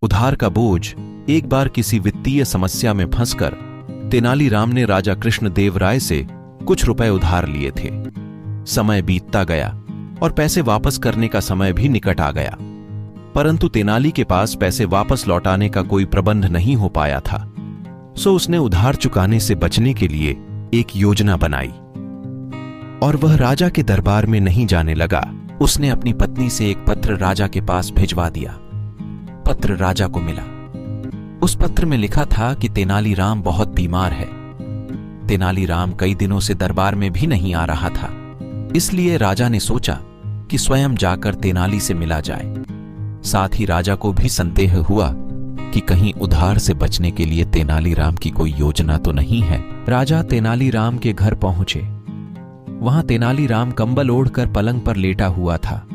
उधार का बोझ। एक बार किसी वित्तीय समस्या में फंसकर तेनालीराम ने राजा कृष्णदेव राय से कुछ रुपए उधार लिए थे। समय बीतता गया और पैसे वापस करने का समय भी निकट आ गया, परंतु तेनाली के पास पैसे वापस लौटाने का कोई प्रबंध नहीं हो पाया था। सो उसने उधार चुकाने से बचने के लिए एक योजना बनाई और वह राजा के दरबार में नहीं जाने लगा। उसने अपनी पत्नी से एक पत्र राजा के पास भिजवा दिया। पत्र राजा को मिला। उस पत्र में लिखा था कि तेनालीराम बहुत बीमार है। तेनालीराम कई दिनों से दरबार में भी नहीं आ रहा था, इसलिए राजा ने सोचा कि स्वयं जाकर तेनाली से मिला जाए। साथ ही राजा को भी संदेह हुआ कि कहीं उधार से बचने के लिए तेनालीराम की कोई योजना तो नहीं है। राजा तेनालीराम के घर पहुंचे। वहां तेनालीराम कंबल ओढ़कर पलंग पर लेटा हुआ था।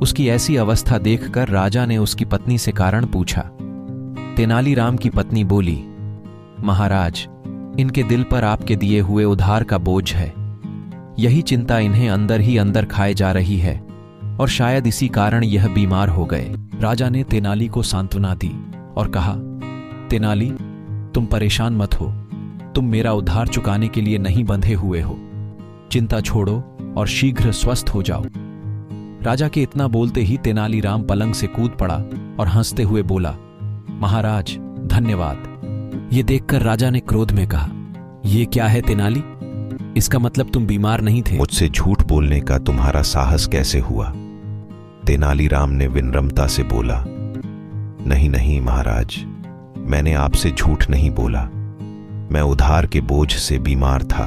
उसकी ऐसी अवस्था देखकर राजा ने उसकी पत्नी से कारण पूछा। तेनालीराम की पत्नी बोली, महाराज, इनके दिल पर आपके दिए हुए उधार का बोझ है। यही चिंता इन्हें अंदर ही अंदर खाए जा रही है और शायद इसी कारण यह बीमार हो गए। राजा ने तेनाली को सांत्वना दी और कहा, तेनाली, तुम परेशान मत हो। तुम मेरा उधार चुकाने के लिए नहीं बंधे हुए हो। चिंता छोड़ो और शीघ्र स्वस्थ हो जाओ। राजा के इतना बोलते ही तेनालीराम पलंग से कूद पड़ा और हंसते हुए बोला, महाराज, धन्यवाद। ये देखकर राजा ने क्रोध में कहा, ये क्या है तेनाली? इसका मतलब तुम बीमार नहीं थे। मुझसे झूठ बोलने का तुम्हारा साहस कैसे हुआ? तेनालीराम ने विनम्रता से बोला, नहीं नहीं महाराज, मैंने आपसे झूठ नहीं बोला। मैं उधार के बोझ से बीमार था।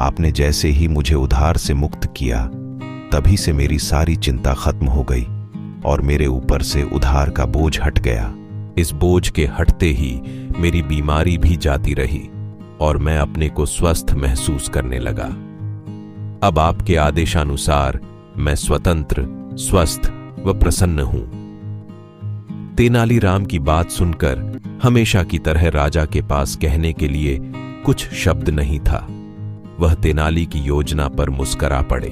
आपने जैसे ही मुझे उधार से मुक्त किया, तभी से मेरी सारी चिंता खत्म हो गई और मेरे ऊपर से उधार का बोझ हट गया। इस बोझ के हटते ही मेरी बीमारी भी जाती रही और मैं अपने को स्वस्थ महसूस करने लगा। अब आपके आदेशानुसार मैं स्वतंत्र, स्वस्थ व प्रसन्न हूं। तेनालीराम की बात सुनकर हमेशा की तरह राजा के पास कहने के लिए कुछ शब्द नहीं था। वह तेनाली की योजना पर मुस्करा पड़े।